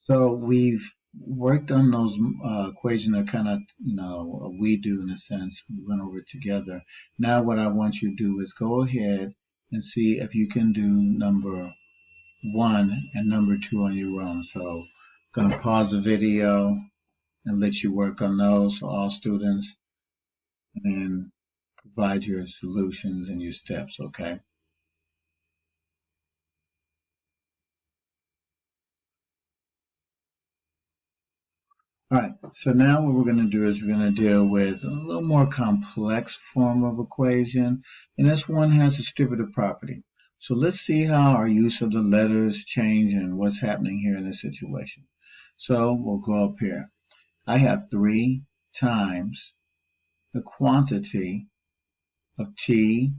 So we've worked on those equations that kind of, we do in a sense. We went over it together. Now what I want you to do is go ahead and see if you can do number 1 and number 2 on your own. So I'm going to pause the video and let you work on those for all students and then provide your solutions and your steps, okay? All right, so now what we're going to do is we're going to deal with a little more complex form of equation, and this one has a distributive property. So let's see how our use of the letters change and what's happening here in this situation. So we'll go up here. I have 3 times the quantity of t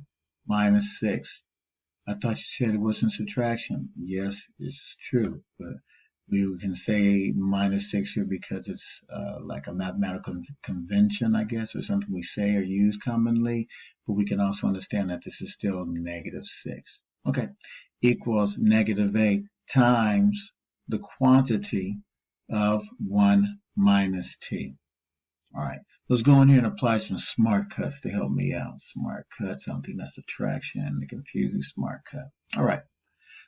minus 6. I thought you said it wasn't subtraction. Yes, it's true, but we can say minus 6 here because it's like a mathematical convention, I guess, or something we say or use commonly, but we can also understand that this is still negative 6. Okay, equals negative 8 times the quantity of 1 minus t. All right, let's go in here and apply some smart cuts to help me out. Smart cut, something that's subtraction, the confusing smart cut. All right,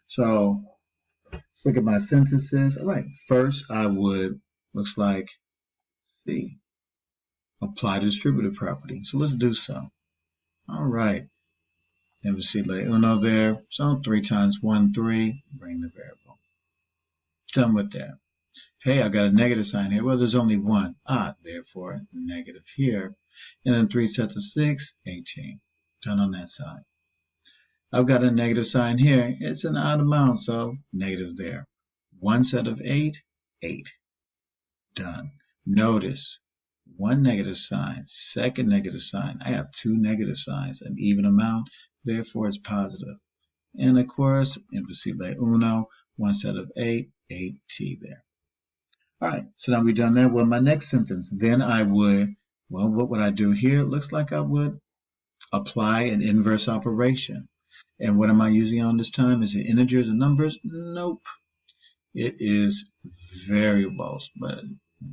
so let's look at my sentences. All right, first I would, looks like, see, apply the distributive property. So let's do so. All right, and we see like uno there. So 3 times 1, 3, bring the variable. Done with that. Hey, I got a negative sign here. Well, there's only 1. Therefore, negative here. And then 3 sets of 6, 18. Done on that side. I've got a negative sign here. It's an odd amount, so negative there. 1 set of 8, 8. Done. Notice, 1 negative sign, second negative sign. I have 2 negative signs, an even amount, therefore it's positive. And of course, imposible uno, 1 set of 8, 8t there. All right, so now we've done that. Well, my next sentence, then I would, well, what would I do here? It looks like I would apply an inverse operation. And what am I using on this time? Is it integers and numbers? Nope. It is variables, but it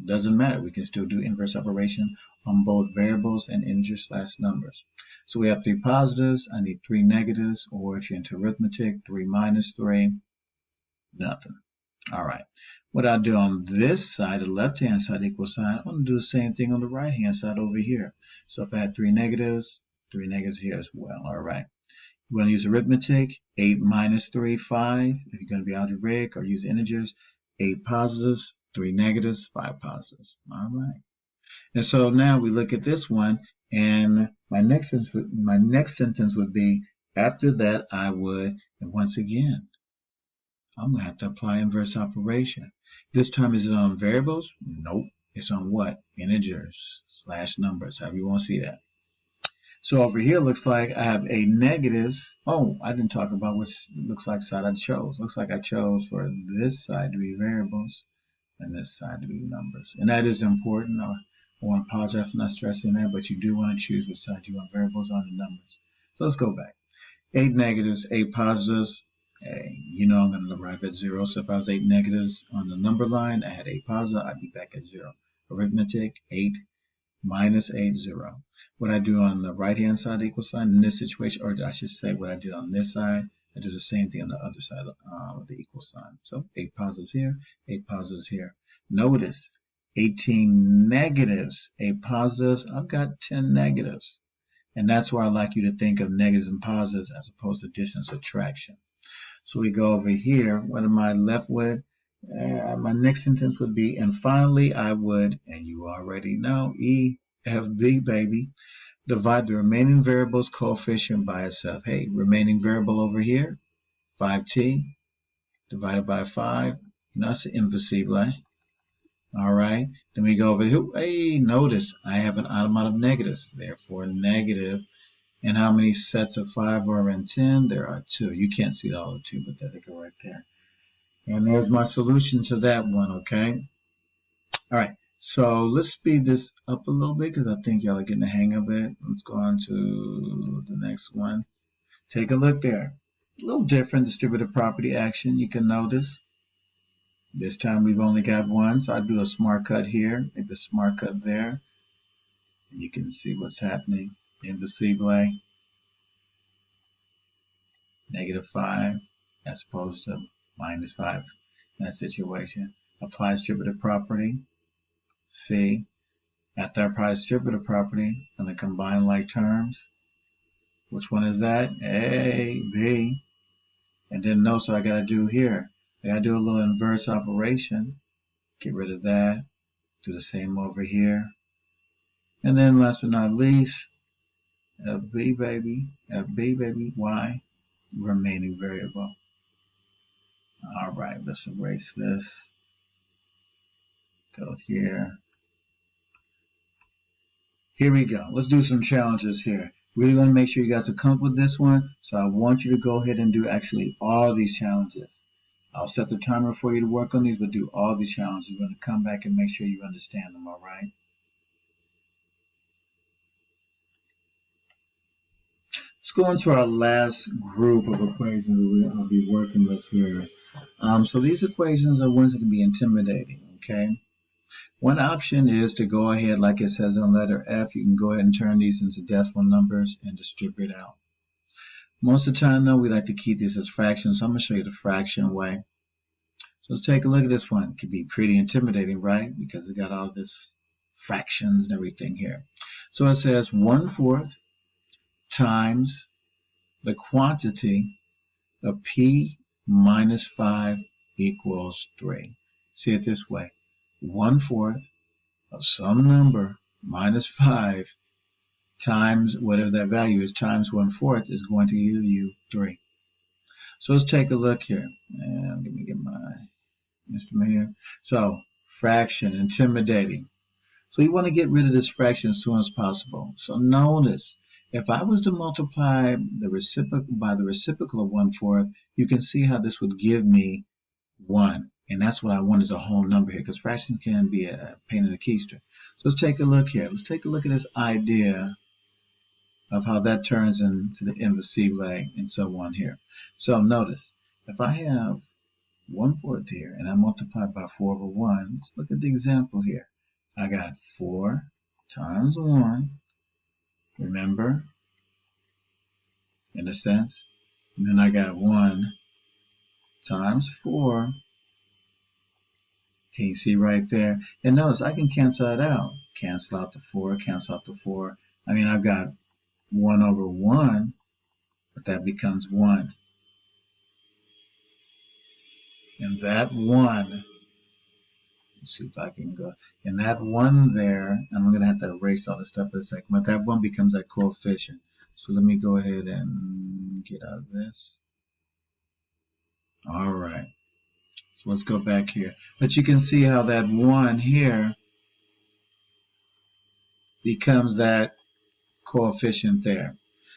doesn't matter. We can still do inverse operation on both variables and integers / numbers. So we have 3 positives. I need 3 negatives, or if you're into arithmetic, 3 minus 3, nothing. All right. What I do on this side, the left-hand side equal sign, I'm going to do the same thing on the right-hand side over here. So if I had 3 negatives here as well. All right. We're going to use arithmetic. 8 minus 3, 5. If you're going to be algebraic or use integers, 8 positives, 3 negatives, 5 positives. All right. And so now we look at this one, and my next sentence would be, after that I would, and once again, I'm going to have to apply inverse operation. This time, is it on variables? Nope. It's on what? Integers / numbers, however you want to see that. So over here, looks like I have a negatives. Oh, I didn't talk about what looks like side I chose. Looks like I chose for this side to be variables and this side to be numbers. And that is important. I want to apologize for not stressing that, but you do want to choose which side you want variables on and numbers. So let's go back. 8 negatives, 8 positives. Hey, you know I'm going to arrive at 0. So if I was 8 negatives on the number line, I had 8 positives, I'd be back at 0. Arithmetic, 8 minus 8, 0. What I do on the right-hand side equal sign in this situation, or I should say what I did on this side, I do the same thing on the other side of the equal sign. So 8 positives here, 8 positives here. Notice 18 negatives, 8 positives, I've got 10 negatives. And that's why I like you to think of negatives and positives as opposed to addition and subtraction. So we go over here. What am I left with? My next sentence would be, and finally I would, and you already know, EFB, baby, divide the remaining variable's coefficient by itself. Hey, remaining variable over here, 5t, divided by 5. You know, that's impossible. All right. Then we go over here. Hey, notice I have an odd amount of negatives. Therefore, negative. And how many sets of 5 are in 10? There are 2. You can't see all the 2, but there they go right there. And there's my solution to that one, okay? All right, so let's speed this up a little bit because I think y'all are getting the hang of it. Let's go on to the next one. Take a look there. A little different distributive property action, you can notice. This time we've only got one, so I'd do a smart cut here, maybe a smart cut there. And you can see what's happening. Invisible, -5 as opposed to -5 in that situation. Apply distributive property. C. After I apply distributive property, I'm going to combine like terms. Which one is that? A, B. And then notice what I got to do here. I got to do a little inverse operation. Get rid of that. Do the same over here. And then last but not least, FB baby, Y, remaining variable. All right, let's erase this. Go here. Here we go. Let's do some challenges here. Really want to make sure you guys are comfortable with this one. So I want you to go ahead and do actually all these challenges. I'll set the timer for you to work on these, but do all these challenges. We're going to come back and make sure you understand them, all right? Let's go into our last group of equations I'll be working with here. So these equations are ones that can be intimidating, okay? One option is to go ahead, like it says on letter F, you can go ahead and turn these into decimal numbers and distribute out. Most of the time, though, we like to keep these as fractions, so I'm going to show you the fraction way. So let's take a look at this one. It can be pretty intimidating, right? Because it got all this fractions and everything here. So it says 1/4 times the quantity of P minus 5 equals 3. See it this way. 1/4 of some number minus 5 times whatever that value is times 1/4 is going to give you 3. So let's take a look here. And let me get my instrument here. So fraction, intimidating. So you want to get rid of this fraction as soon as possible. So notice, if I was to multiply the reciprocal by the reciprocal of 1/4, you can see how this would give me 1. And that's what I want as a whole number here, because fractions can be a pain in the keister. So let's take a look here. Let's take a look at this idea of how that turns into the invisible and so on here. So notice, if I have 1/4 here and I multiply by 4/1, let's look at the example here. I got 4 times 1, remember, in a sense. And then I got 1 times 4. Can you see right there? And notice I can cancel that out. Cancel out the 4, cancel out the 4. I mean, I've got 1/1, but that becomes 1. And that 1, let's see if I can go, and that 1 there, and I'm going to have to erase all this stuff in a second, but that 1 becomes that coefficient. So let me go ahead and get out of this. All right. So let's go back here. But you can see how that 1 here becomes that coefficient there.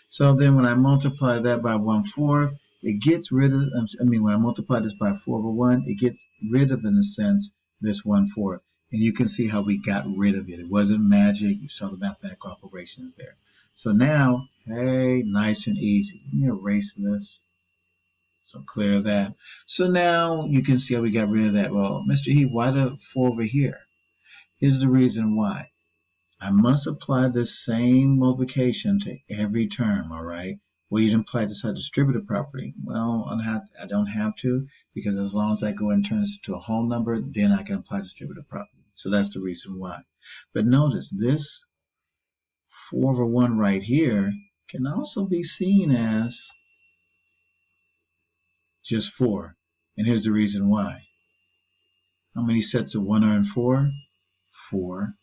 So then when I multiply that by 1/4, it gets rid of, when I multiply this by 4/1, it gets rid of, in a sense, this 1/4. And you can see how we got rid of it. It wasn't magic. You saw the mathematical operations there. So now, hey, nice and easy. Let me erase this. So clear that. So now you can see how we got rid of that. Well, Mr. Heath, why the 4 over here? Here's the reason why. I must apply this same multiplication to every term, all right? Well, you didn't apply this distributive property. Well, I don't have to, because as long as I go and turn this to a whole number, then I can apply distributive property. So that's the reason why. But notice, this 4/1 right here can also be seen as just 4. And here's the reason why. How many sets of 1 are in 4? 4.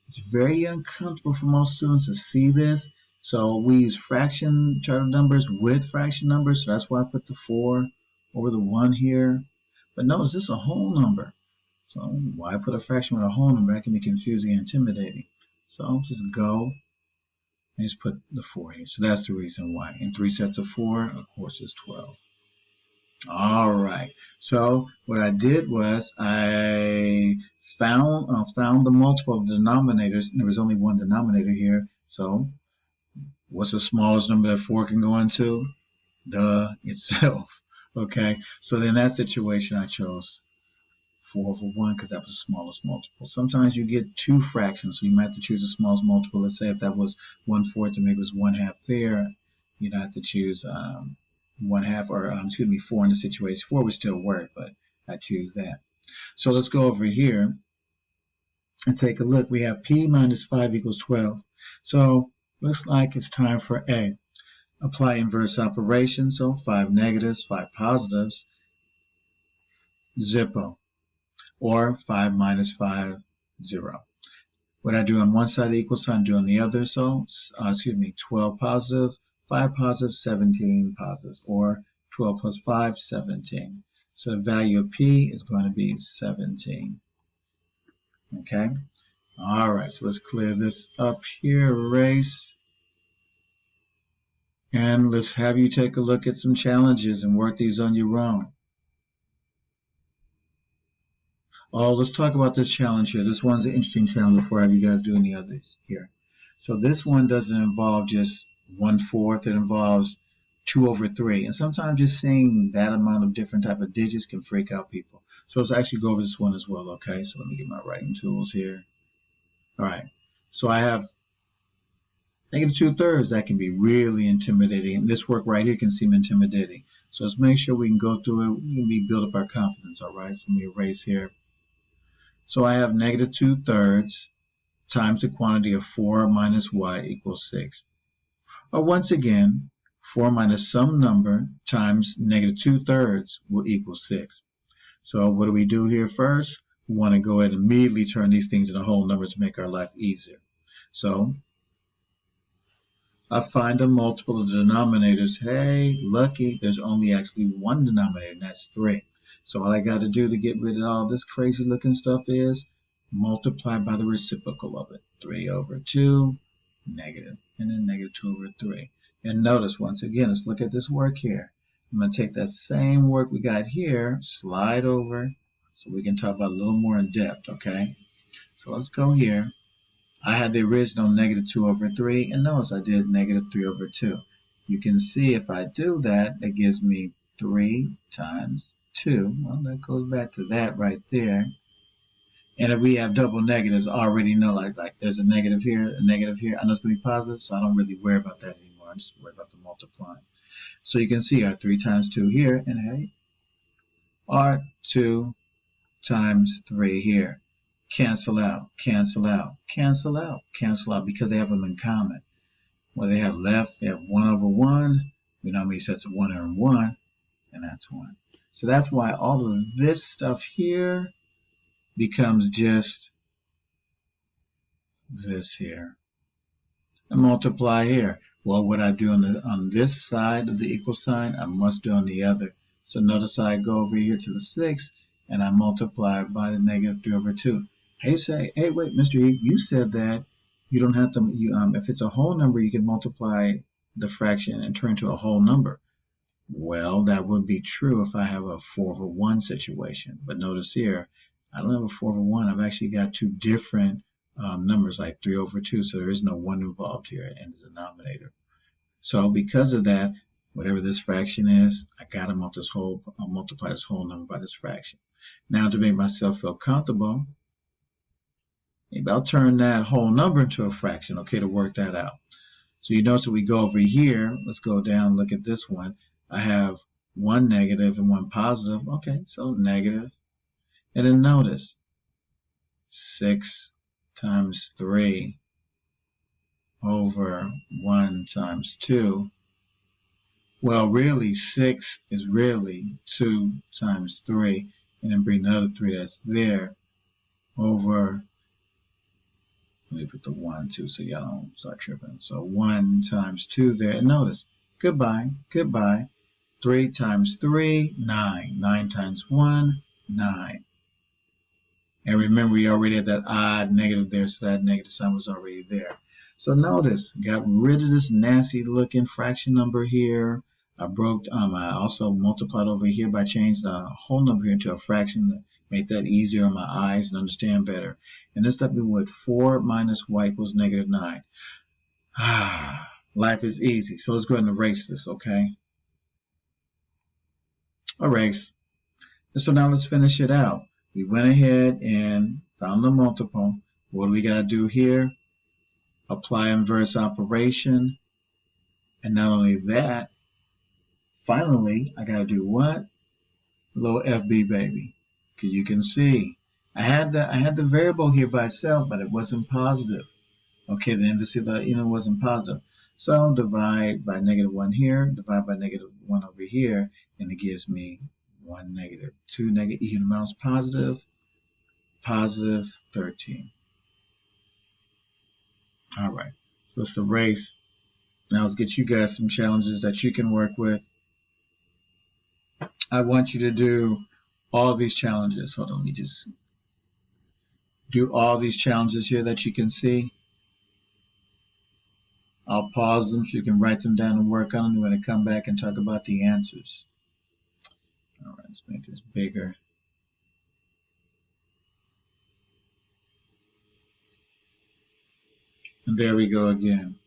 It's very uncomfortable for most students to see this. So we use fraction chart numbers with fraction numbers. So that's why I put the 4 over the 1 here. But notice this is a whole number. So why put a fraction with a whole number? That can be confusing and intimidating. So I'll just go and just put the 4 here. So that's the reason why. And 3 sets of 4, of course, is 12. All right. So what I did was I found the multiple of the denominators. There was only one denominator here. So what's the smallest number that 4 can go into? Itself. Okay. So in that situation, I chose 4/1 because that was the smallest multiple. Sometimes you get two fractions, so you might have to choose the smallest multiple. Let's say if that was 1/4 and maybe it was 1/2 there, you'd have to choose 1/2, or 4 in the situation. 4 would still work, but I choose that. So let's go over here and take a look. We have P minus 5 equals 12. So looks like it's time for A. Apply inverse operation. So 5 negatives, 5 positives, Zippo. Or 5 minus 5, 0. What I do on one side of the equal sign, do on the other. So, 12 positive, 5 positive, 17 positive. Or 12 plus 5, 17. So the value of P is going to be 17. Okay? All right, so let's clear this up here, erase. And let's have you take a look at some challenges and work these on your own. Oh, let's talk about this challenge here. This one's an interesting challenge before I have you guys do any others here. So this one doesn't involve just 1/4. It involves 2/3. And sometimes just seeing that amount of different type of digits can freak out people. So let's actually go over this one as well, okay? So let me get my writing tools here. All right. So I have -2/3. That can be really intimidating. This work right here can seem intimidating. So let's make sure we can go through it. We can build up our confidence, all right? So let me erase here. So I have -2/3 times the quantity of 4 minus y equals 6. Or once again, 4 minus some number times -2/3 will equal 6. So what do we do here first? We want to go ahead and immediately turn these things into whole numbers to make our life easier. So I find a multiple of the denominators. Hey, lucky, there's only actually one denominator, and that's 3. So all I got to do to get rid of all this crazy looking stuff is multiply by the reciprocal of it. 3/2, negative, and then -2/3. And notice, once again, let's look at this work here. I'm going to take that same work we got here, slide over, so we can talk about a little more in depth, okay? So let's go here. I had the original -2/3, and notice I did -3/2. You can see if I do that, it gives me 3 times 2. Well, that goes back to that right there. And if we have double negatives, I already know like there's a negative here, a negative here. I know it's going to be positive, so I don't really worry about that anymore. I just worry about the multiplying. So you can see our 3 times 2 here, and hey, our 2 times 3 here. Cancel out, cancel out, cancel out, cancel out, because they have them in common. What they have left, they have 1/1. You know how many sets of 1 are in 1, and that's 1. So that's why all of this stuff here becomes just this here. And multiply here. Well, what I do on this side of the equal sign, I must do on the other. So notice I go over here to the 6, and I multiply by the -3/2. Hey, wait, Mr. E, you said that you don't have to, if it's a whole number, you can multiply the fraction and turn to a whole number. Well, that would be true if I have a 4/1 situation. But notice here, I don't have a 4/1. I've actually got two different numbers, like 3/2. So there is no 1 involved here in the denominator. So because of that, whatever this fraction is, I got to multiply this whole number by this fraction. Now, to make myself feel comfortable, maybe I'll turn that whole number into a fraction, okay, to work that out. So you notice that we go over here. Let's go down, look at this one. I have 1 negative and 1 positive. Okay, so negative. And then notice, 6 times 3 over 1 times 2. Well, really, 6 is really 2 times 3. And then bring the other 3 that's there over, let me put the 1, 2, so y'all don't start tripping. So 1 times 2 there. And notice, goodbye, goodbye. 3 times 3, 9. 9 times 1, 9. And remember, we already had that odd negative there, so that negative sign was already there. So notice, got rid of this nasty looking fraction number here. I also multiplied over here by changing the whole number here into a fraction to make that easier on my eyes and understand better. And this left me with 4 minus y equals -9. Life is easy. So let's go ahead and erase this, okay? Erase. And so now let's finish it out. We went ahead and found the multiple. What do we got to do here? Apply inverse operation. And not only that, finally, I got to do what? Little FB baby. Because you can see, I had the variable here by itself, but it wasn't positive. Okay, the inverse wasn't positive. So divide by -1 here, divide by -1 over here, and it gives me 1 negative. 2 negative, even amounts positive, positive 13. All right, so let's erase. Now let's get you guys some challenges that you can work with. I want you to do all these challenges. Hold on, let me just do all these challenges here that you can see. I'll pause them so you can write them down and work on them. We're going to come back and talk about the answers. All right, let's make this bigger. And there we go again.